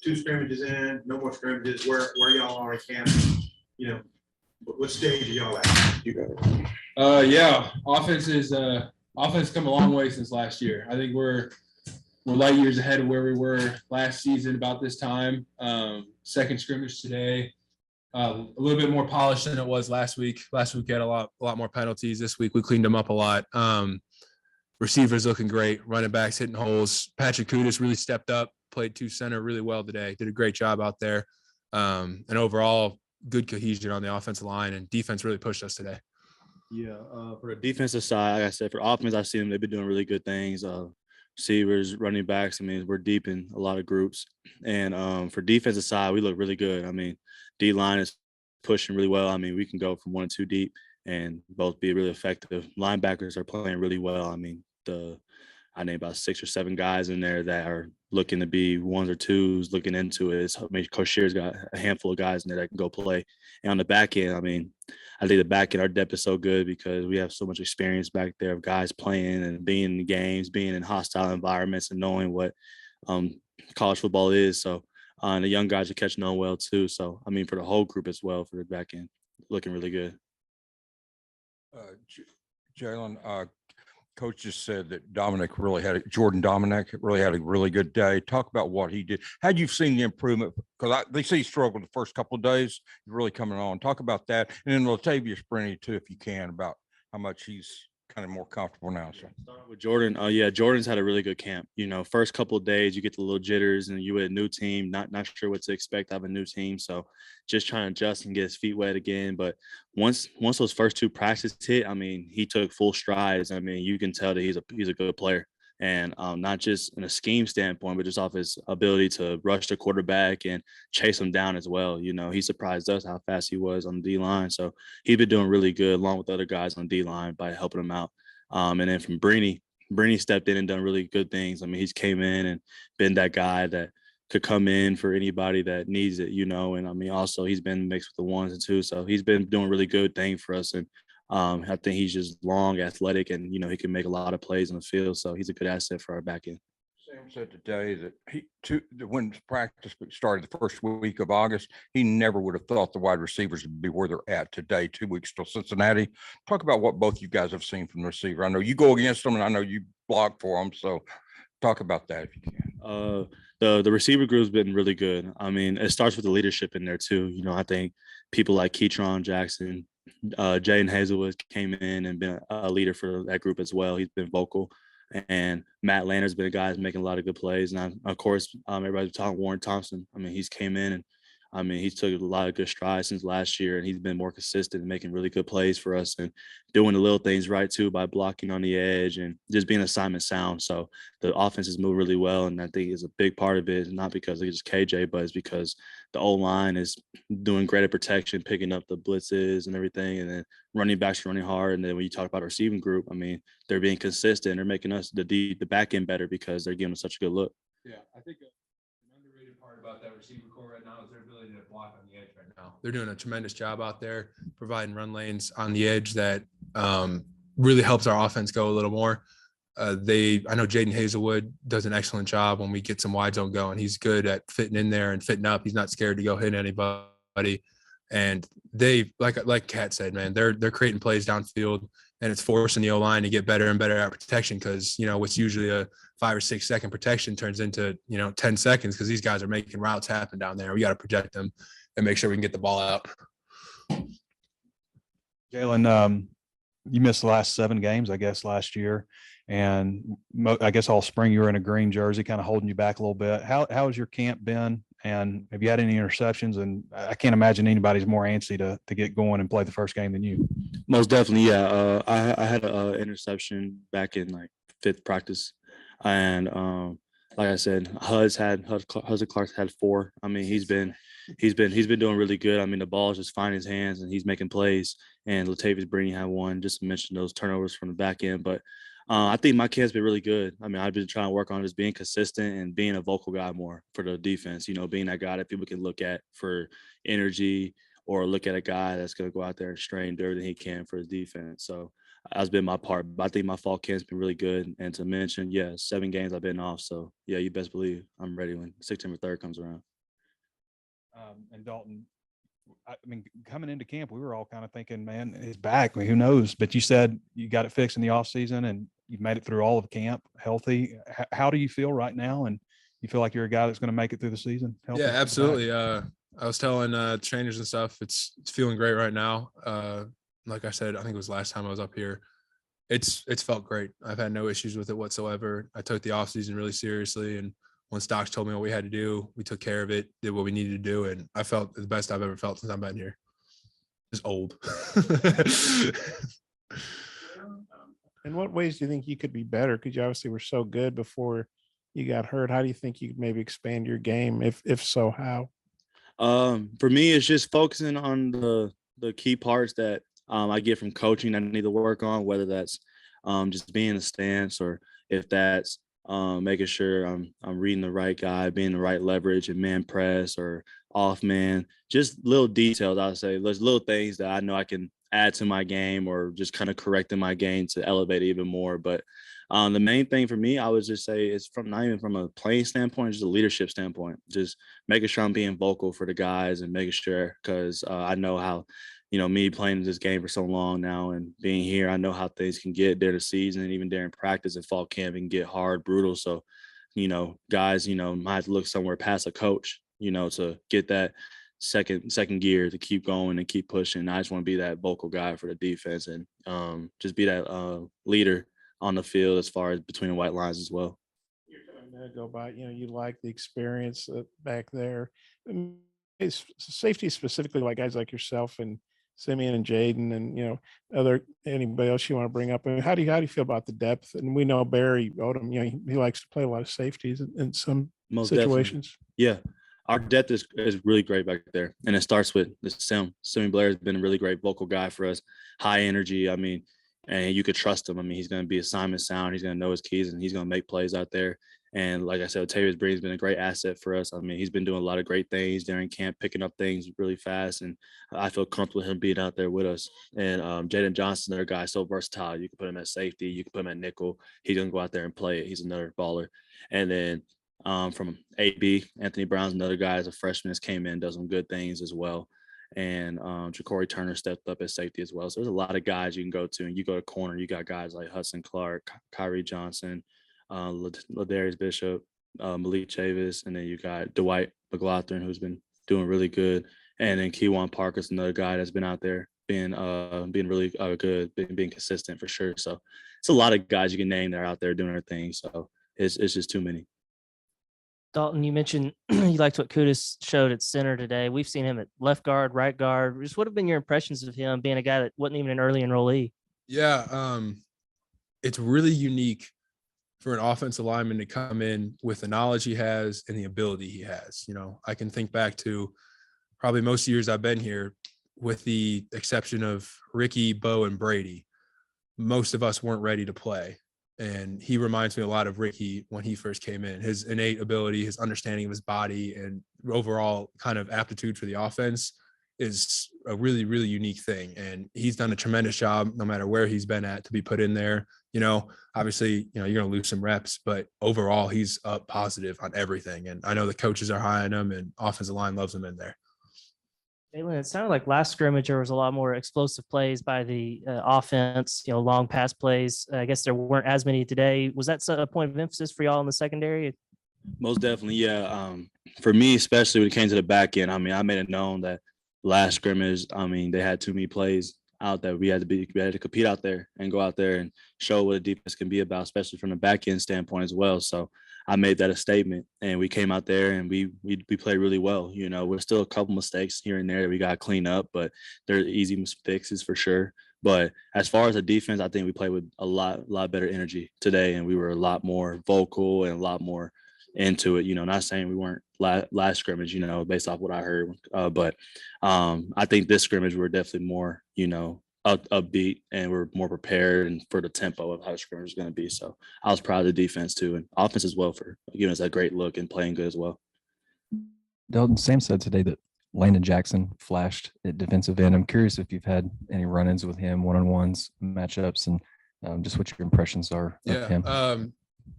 2 scrimmages in, no more scrimmages. Where y'all are in camp? You know, what stage are y'all at? You got it. Yeah, offense come a long way since last year. I think we're light years ahead of where we were last season about this time. Second scrimmage today, a little bit more polished than it was last week. Last week we had a lot more penalties. This week we cleaned them up a lot. Receivers looking great. Running backs hitting holes. Patrick Kudus really stepped up. Played 2 center really well today. Did a great job out there. And overall, good cohesion on the offensive line, and defense really pushed us today. Yeah, for the defensive side, like I said, for offense, I've seen them. They've been doing really good things. Receivers, running backs. I mean, we're deep in a lot of groups. And for defensive side, we look really good. I mean, D-line is pushing really well. I mean, we can go from 1 and 2 deep and both be really effective. Linebackers are playing really well. I mean, I named about 6 or 7 guys in there that are looking to be 1s or 2s, looking into it. I mean, Coach Shear's got a handful of guys in there that can go play. And on the back end, I mean, I think the back end, our depth is so good because we have so much experience back there of guys playing and being in the games, being in hostile environments and knowing what college football is. So, and the young guys are catching on well too. So, I mean, for the whole group as well, for the back end, looking really good. Jalen, Coach just said that Jordan Dominic really had a really good day. Talk about what he did. Had you seen the improvement? Because they see he struggled the first couple of days. He's really coming on. Talk about that. And then Latavius Brenny, too, if you can, about how much he's kind of more comfortable now. So Starting with Jordan. Jordan's had a really good camp. You know, first couple of days you get the little jitters and you with a new team, not sure what to expect out of a new team. So just trying to adjust and get his feet wet again. But once those first 2 practices hit, I mean, he took full strides. I mean, you can tell that he's a good player. And not just in a scheme standpoint, but just off his ability to rush the quarterback and chase him down as well. You know, he surprised us how fast he was on the D-line. So he's been doing really good along with other guys on D-line by helping him out. And then from Brenny stepped in and done really good things. I mean, he's came in and been that guy that could come in for anybody that needs it, you know. And I mean, also he's been mixed with the 1s and 2s. So he's been doing really good things for us. And I think he's just long, athletic, and, you know, he can make a lot of plays on the field. So he's a good asset for our back end. Sam said today that when practice started the first week of August, he never would have thought the wide receivers would be where they're at today, 2 weeks till Cincinnati. Talk about what both you guys have seen from the receiver. I know you go against them, and I know you block for them. So talk about that if you can. The receiver group's been really good. I mean, it starts with the leadership in there too. You know, I think people like Ketron Jackson, Jaden Hazelwood came in and been a leader for that group as well. He's been vocal. And Matt Lanner's been a guy who's making a lot of good plays. And of course, everybody's talking Warren Thompson. I mean, he's came in and I mean, he's took a lot of good strides since last year, and he's been more consistent and making really good plays for us and doing the little things right too by blocking on the edge and just being assignment sound. So the offense has moved really well, and I think is a big part of it, not because it's KJ, but it's because the O-line is doing greater protection, picking up the blitzes and everything, and then running backs running hard. And then when you talk about our receiving group, I mean, they're being consistent. They're making us the back end better because they're giving us such a good look. Yeah, I think an underrated part about that receiver core right now is their ability to block on the edge right now. They're doing a tremendous job out there, providing run lanes on the edge that really helps our offense go a little more. I know Jaden Hazelwood does an excellent job when we get some wide zone going. He's good at fitting in there and fitting up. He's not scared to go hit anybody. And they, like Kat said, man, they're creating plays downfield, and it's forcing the O-line to get better and better at protection because, you know, what's usually a 5 or 6 second protection turns into, 10 seconds because these guys are making routes happen down there. We got to project them and make sure we can get the ball out. Jalen, you missed the last 7 games, I guess, last year. And I guess all spring you were in a green jersey, kind of holding you back a little bit. How has your camp been? And have you had any interceptions? And I can't imagine anybody's more antsy to get going and play the first game than you. Most definitely, yeah. I had an interception back in like 5th practice, and like I said, Hudson Clark had 4. I mean, he's been doing really good. I mean, the ball is just finding his hands and he's making plays. And Latavius Brenny had 1, just to mention those turnovers from the back end. But I think my camp's been really good. I mean, I've been trying to work on just being consistent and being a vocal guy more for the defense, being that guy that people can look at for energy or look at a guy that's going to go out there and strain everything he can for his defense. So that's been my part. But I think my fall camp's been really good. And to mention, 7 games I've been off. So yeah, you best believe I'm ready when September 3rd comes around. And Dalton, I mean, coming into camp, we were all kind of thinking, man, he's back. I mean, who knows? But you said you got it fixed in the off season and you've made it through all of camp healthy. How do you feel right now? And you feel like you're a guy that's going to make it through the season? Healthy Yeah, from the back? absolutely. I was telling trainers and stuff, it's feeling great right now. Like I said, I think it was last time I was up here. It's felt great. I've had no issues with it whatsoever. I took the off season really seriously, and once docs told me what we had to do, we took care of it, did what we needed to do, and I felt the best I've ever felt since I've been here. Just old. In what ways do you think you could be better? Because you obviously were so good before you got hurt. How do you think you could maybe expand your game? If so, how? For me, it's just focusing on the key parts that I get from coaching I need to work on, whether that's just being in the stance or if that's making sure I'm reading the right guy, being the right leverage and man press or off man, just little details. I'll say there's little things that I know I can add to my game or just kind of correcting my game to elevate it even more. But the main thing for me, I would just say is from not even from a playing standpoint, just a leadership standpoint, just making sure I'm being vocal for the guys and making sure, because I know how, me playing this game for so long now and being here, I know how things can get during the season and even during practice and fall camp and get hard, brutal. So, guys, might have to look somewhere past a coach, to get that second gear to keep going and keep pushing. I just want to be that vocal guy for the defense and just be that leader on the field as far as between the white lines as well. You're going to go by, you like the experience back there. It's safety specifically, like guys like yourself and Simeon and Jaden and, anybody else you want to bring up. I mean, how do you feel about the depth? And we know Barry Odom, he likes to play a lot of safeties in some Most situations. Definitely. Yeah. Our depth is really great back there. And it starts with the Simeon Blair has been a really great vocal guy for us. High energy. I mean, and you could trust him. I mean, he's going to be assignment sound. He's going to know his keys and he's going to make plays out there. And like I said, Tavius Breen's been a great asset for us. I mean, he's been doing a lot of great things during camp, picking up things really fast. And I feel comfortable with him being out there with us. And Jaden Johnson, their guy, so versatile. You can put him at safety. You can put him at nickel. He's going to go out there and play it. He's another baller. And then from AB, Anthony Brown's another guy as a freshman that's came in, does some good things as well. And Ja'Cory Turner stepped up at safety as well. So there's a lot of guys you can go to. And you go to corner, you got guys like Hudson Clark, Kyrie Johnson, Ladarius Bishop, Malik Chavis, and then you got Dwight McLaughlin, who's been doing really good. And then Keywan Parker's another guy that's been out there being really good, being consistent for sure. So it's a lot of guys you can name that are out there doing their thing. So it's just too many. Dalton, you mentioned you liked what Kudus showed at center today. We've seen him at left guard, right guard. Just what have been your impressions of him being a guy that wasn't even an early enrollee? Yeah, it's really unique for an offensive lineman to come in with the knowledge he has and the ability he has. I can think back to probably most years I've been here, with the exception of Ricky, Bo, and Brady. Most of us weren't ready to play. And he reminds me a lot of Ricky when he first came in. His innate ability, his understanding of his body, and overall kind of aptitude for the offense is a really, really unique thing. And he's done a tremendous job no matter where he's been at to be put in there. Obviously, you're going to lose some reps, but overall he's up positive on everything. And I know the coaches are high on him and offensive line loves him in there. Jalen, it sounded like last scrimmage there was a lot more explosive plays by the offense, long pass plays. I guess there weren't as many today. Was that a point of emphasis for y'all in the secondary? Most definitely, yeah. For me, especially when it came to the back end, I mean, I made it known that last scrimmage, I mean, they had too many plays out there. We had to compete out there and go out there and show what a defense can be about, especially from the back end standpoint as well. So I made that a statement, and we came out there and we played really well. We're still a couple mistakes here and there that we got to clean up, but they're easy fixes for sure. But as far as the defense, I think we played with a lot better energy today, and we were a lot more vocal and a lot more into it. Not saying we weren't last scrimmage, based off what I heard, but I think this scrimmage we're definitely more, upbeat, and we're more prepared and for the tempo of how the scrimmage is going to be. So I was proud of the defense too, and offense as well for giving us a great look and playing good as well. Dalton, Sam said today that Landon Jackson flashed at defensive end. I'm curious if you've had any run-ins with him, one-on-ones, matchups, and just what your impressions are of him.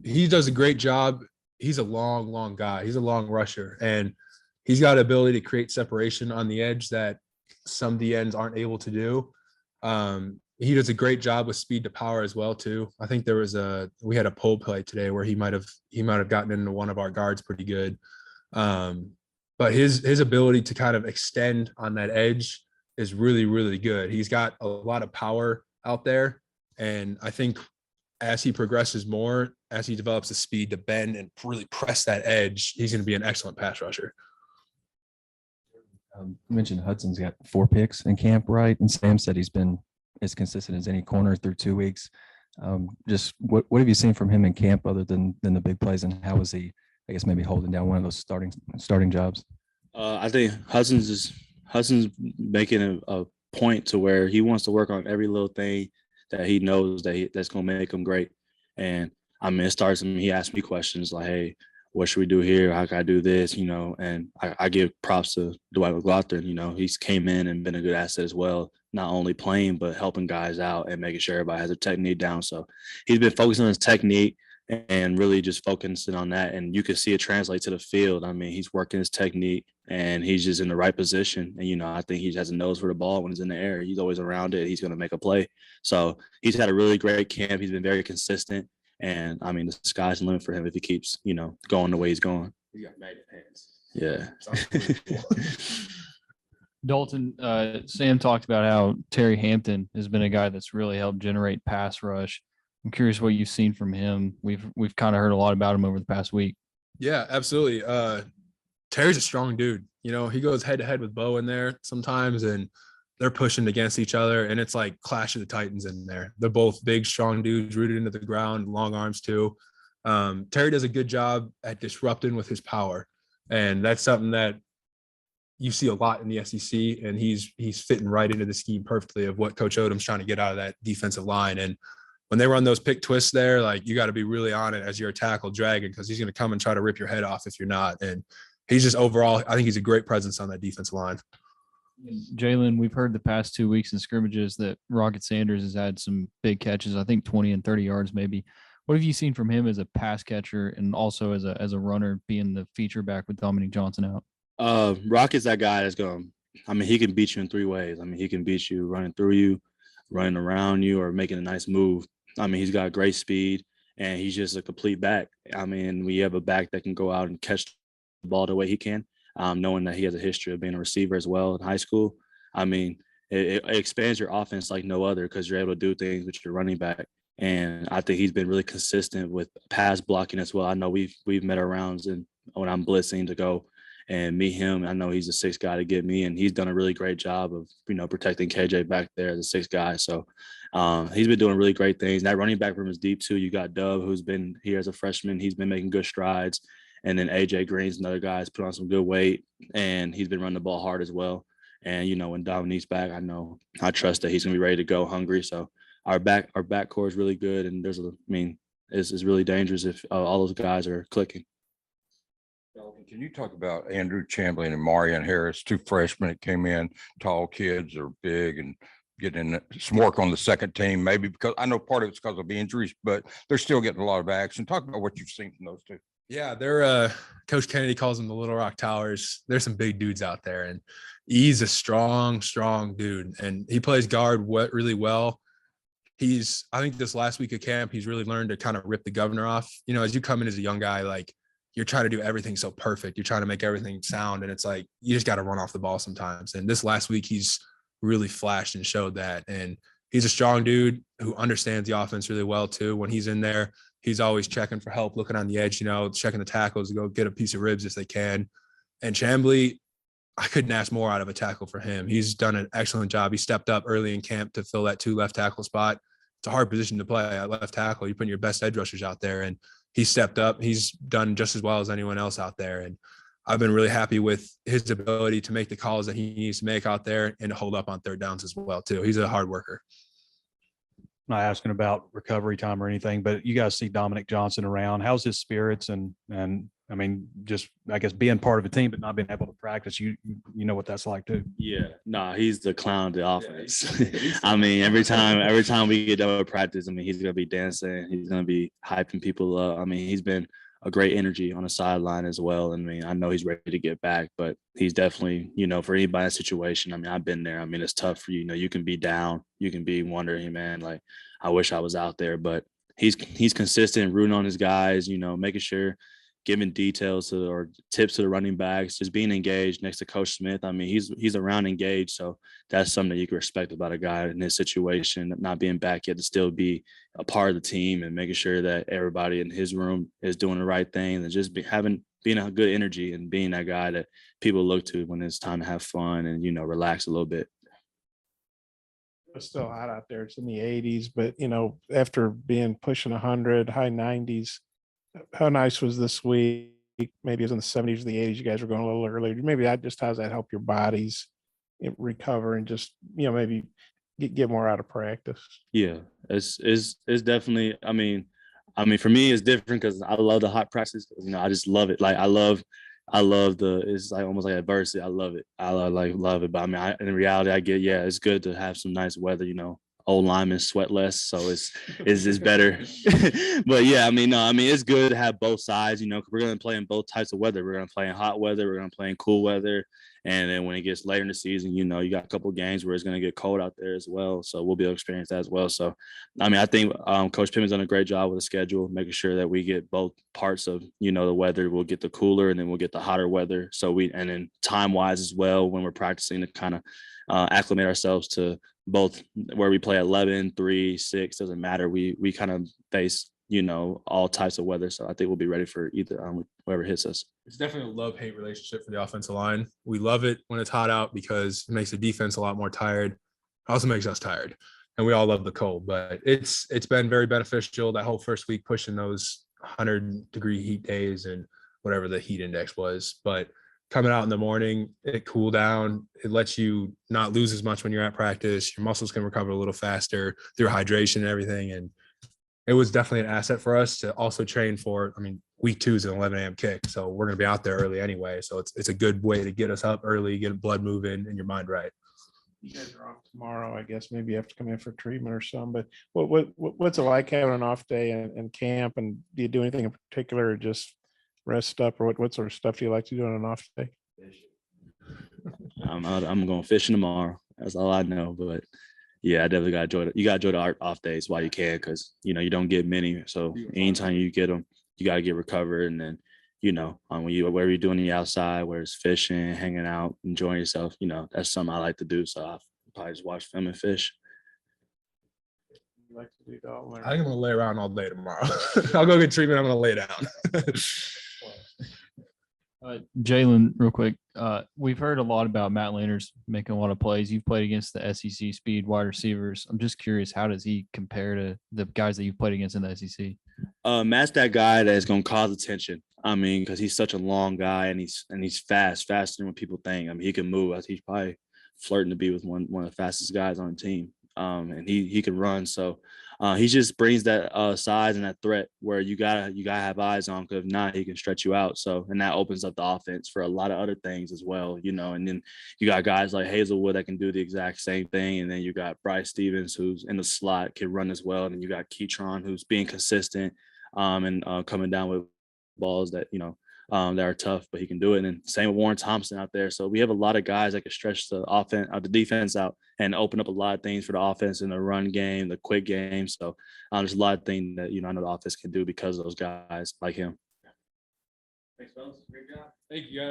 He does a great job. He's a long guy. He's a long rusher, and he's got ability to create separation on the edge that some D ends aren't able to do. He does a great job with speed to power as well too. I think we had a pull play today where he might have gotten into one of our guards pretty good. But his ability to kind of extend on that edge is really, really good. He's got a lot of power out there. And I think as he progresses more, as he develops the speed to bend and really press that edge, he's going to be an excellent pass rusher. You mentioned Hudson's got 4 picks in camp, right? And Sam said he's been as consistent as any corner through 2 weeks. Just what have you seen from him in camp other than the big plays, and how was he, I guess, maybe holding down one of those starting jobs? I think Hudson's making a point to where he wants to work on every little thing that he knows that's going to make him great. And I mean, it starts, he asked me questions like, hey, what should we do here? How can I do this? And I give props to Dwight McLaughlin. He's came in and been a good asset as well, not only playing, but helping guys out and making sure everybody has their technique down. So he's been focusing on his technique and really just focusing on that. And you can see it translate to the field. I mean, he's working his technique and he's just in the right position. And, I think he has a nose for the ball when it's in the air. He's always around it. He's going to make a play. So he's had a really great camp. He's been very consistent. And I mean, the sky's the limit for him if he keeps, going the way he's going. He got magnet hands. Yeah. Dalton, Sam talked about how Terry Hampton has been a guy that's really helped generate pass rush. I'm curious what you've seen from him. We've kind of heard a lot about him over the past week. Yeah, absolutely. Terry's a strong dude. He goes head to head with Bo in there sometimes, and they're pushing against each other, and it's like Clash of the Titans in there. They're both big, strong dudes, rooted into the ground, long arms too. Terry does a good job at disrupting with his power, and that's something that you see a lot in the SEC, and he's fitting right into the scheme perfectly of what Coach Odom's trying to get out of that defensive line. And when they run those pick twists there, like, you got to be really on it as you're a tackle dragging, because he's going to come and try to rip your head off if you're not. And he's just overall, I think he's a great presence on that defensive line. Jalen, we've heard the past 2 weeks in scrimmages that Rocket Sanders has had some big catches, I think 20 and 30 yards maybe. What have you seen from him as a pass catcher and also as a runner, being the feature back with Dominique Johnson out? Rocket's that guy that's he can beat you in 3 ways. He can beat you running through you, running around you, or making a nice move. He's got great speed, and he's just a complete back. We have a back that can go out and catch the ball the way he can. Knowing that he has a history of being a receiver as well in high school. It expands your offense like no other, because you're able to do things with your running back. And I think he's been really consistent with pass blocking as well. I know we've met our rounds, and when I'm blitzing to go and meet him, I know he's a 6th guy to get me, and he's done a really great job of, protecting KJ back there as a 6th guy. So he's been doing really great things. That running back room is deep too. You got Dub, who's been here as a freshman. He's been making good strides. And then AJ Green's another guy who's put on some good weight, and he's been running the ball hard as well. And, when Dominique's back, I trust that he's going to be ready to go, hungry. So our back core is really good. And it's really dangerous if all those guys are clicking. Can you talk about Andrew Chamberlain and Marion Harris, 2 freshmen that came in, tall kids, are big and getting some work on the second team, maybe because I know part of it's because of injuries, but they're still getting a lot of action. Talk about what you've seen from those 2. Yeah, they're Coach Kennedy calls them the Little Rock Towers. There's some big dudes out there, and he's a strong dude, and he plays guard really well. I think this last week of camp, he's really learned to kind of rip the governor off. As you come in as a young guy, like, you're trying to do everything so perfect. You're trying to make everything sound, and it's like you just got to run off the ball sometimes. And this last week, he's really flashed and showed that. And he's a strong dude who understands the offense really well too. When he's in there, he's always checking for help, looking on the edge, checking the tackles to go get a piece of ribs if they can. And Chambly, I couldn't ask more out of a tackle for him. He's done an excellent job. He stepped up early in camp to fill that 2 left tackle spot. It's a hard position to play at left tackle. You're putting your best edge rushers out there, and he stepped up. He's done just as well as anyone else out there. And I've been really happy with his ability to make the calls that he needs to make out there and to hold up on 3rd downs as well too. He's a hard worker. not asking about recovery time or anything, but you guys see Dominic Johnson around. How's his spirits? And I mean, just, I guess, being part of a team, but not being able to practice, you know what that's like too. Yeah, nah, he's the clown of the offense. I mean, every time we get done with practice, I mean, he's gonna be dancing, he's gonna be hyping people up. I mean, he's been a great energy on the sideline as well. I mean, I know he's ready to get back, but he's definitely, for anybody in that situation. I mean, I've been there. I mean, it's tough for you. You can be down, you can be wondering, man, like, I wish I was out there, but he's consistent, rooting on his guys, making sure, giving details or tips to the running backs, just being engaged next to Coach Smith. I mean, he's around engaged. So that's something that you can respect about a guy in this situation, not being back yet, to still be a part of the team and making sure that everybody in his room is doing the right thing and just being a good energy and being that guy that people look to when it's time to have fun and, relax a little bit. It's still hot out there. It's in the 80s, but after being pushing 100, high 90s, how nice was this week? Maybe it was in the 70s or the 80s. You guys were going a little earlier. Maybe how does that help your bodies recover and just, maybe get more out of practice? Yeah, it's definitely, I mean, for me, it's different because I love the hot practice. I just love it. Like, I love it's like almost like adversity. I love it. I love it. But I mean, in reality, I get, it's good to have some nice weather, old linemen sweat less, so it's better. But yeah, I mean, it's good to have both sides, we're going to play in both types of weather. We're going to play in hot weather, we're going to play in cool weather. And then when it gets later in the season, you got a couple of games where it's going to get cold out there as well. So we'll be able to experience that as well. So, I mean, I think Coach Pittman's done a great job with the schedule, making sure that we get both parts of, the weather. We'll get the cooler and then we'll get the hotter weather. And then time-wise as well, when we're practicing, to kind of acclimate ourselves to both where we play 11, 3, 6, doesn't matter. We kind of face, all types of weather. So I think we'll be ready for either whoever hits us. It's definitely a love-hate relationship for the offensive line. We love it when it's hot out because it makes the defense a lot more tired. It also makes us tired. And we all love the cold, but it's been very beneficial that whole first week pushing those 100-degree heat days and whatever the heat index was. But coming out in the morning, it cooled down. It lets you not lose as much when you're at practice. Your muscles can recover a little faster through hydration and everything. And it was definitely an asset for us to also train for. I mean, week 2 is an 11 a.m. kick, so we're going to be out there early anyway. So it's a good way to get us up early, get blood moving and your mind right. You guys are off tomorrow, I guess. Maybe you have to come in for treatment or something. But what's it like having an off day and camp? And do you do anything in particular, or just rest up, or what sort of stuff do you like to do on an off day? I'm going fishing tomorrow. That's all I know. But yeah, I definitely got to enjoy it. You got to enjoy the art off days while you can, because you don't get many. So anytime you get them, you got to get recovered. And then wherever you're doing the outside, whether it's fishing, hanging out, enjoying yourself, that's something I like to do. So I probably just watch film and fish. You like to do, Dalton? I think I'm going to lay around all day tomorrow. I'll go get treatment. I'm going to lay down. Jalen, real quick. We've heard a lot about Matt Landers making a lot of plays. You've played against the SEC speed wide receivers. I'm just curious, how does he compare to the guys that you've played against in the SEC? Matt's that guy that is going to cause attention. I mean, because he's such a long guy and he's faster than what people think. I mean, he can move. He's probably flirting to be with one of the fastest guys on the team. And he can run. So he just brings that size and that threat where you gotta have eyes on, because if not, he can stretch you out. So, and that opens up the offense for a lot of other things as well, and then you got guys like Hazelwood that can do the exact same thing. And then you got Bryce Stevens, who's in the slot, can run as well. And then you got Keytron, who's being consistent and coming down with balls that, that are tough, but he can do it. And same with Warren Thompson out there. So we have a lot of guys that can stretch the defense out and open up a lot of things for the offense in the run game, the quick game. So there's a lot of things that, I know the offense can do because of those guys like him. Thanks, fellas. Great job. Thank you, guys.